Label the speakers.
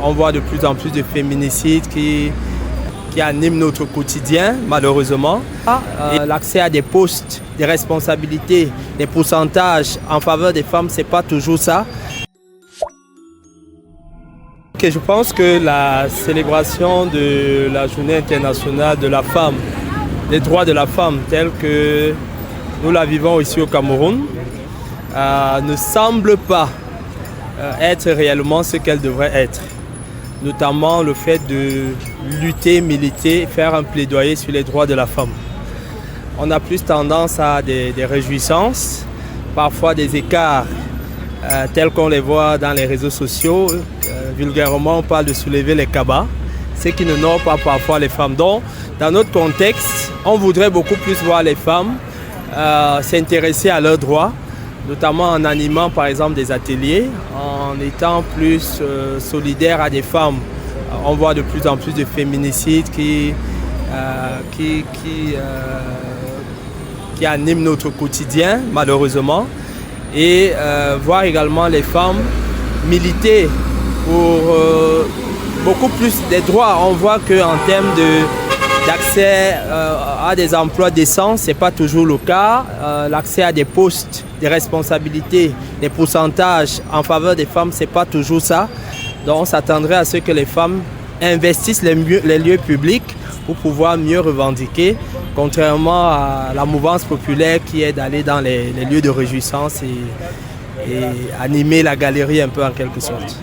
Speaker 1: On voit de plus en plus de féminicides qui animent notre quotidien, malheureusement. L'accès à des postes, des responsabilités, des pourcentages en faveur des femmes, ce n'est pas toujours ça. Je pense que la célébration de la Journée internationale de la femme, des droits de la femme, tels que nous la vivons ici au Cameroun, ne semble pas être réellement ce qu'elle devrait être. Notamment le fait de lutter, militer, faire un plaidoyer sur les droits de la femme. On a plus tendance à des réjouissances, parfois des écarts tels qu'on les voit dans les réseaux sociaux. Vulgairement, on parle de soulever les cabas, ce qui n'honore pas parfois les femmes. Donc, dans notre contexte, on voudrait beaucoup plus voir les femmes s'intéresser à leurs droits, notamment en animant par exemple des ateliers, en étant plus solidaires à des femmes. On voit de plus en plus de féminicides qui animent notre quotidien, malheureusement. Et voir également les femmes militer pour beaucoup plus des droits. On voit qu'en termes d'accès à des emplois décents, ce n'est pas toujours le cas. L'accès à des postes, des responsabilités, des pourcentages en faveur des femmes, ce n'est pas toujours ça. Donc on s'attendrait à ce que les femmes investissent les lieux publics pour pouvoir mieux revendiquer, contrairement à la mouvance populaire qui est d'aller dans les lieux de réjouissance et animer la galerie un peu en quelque sorte.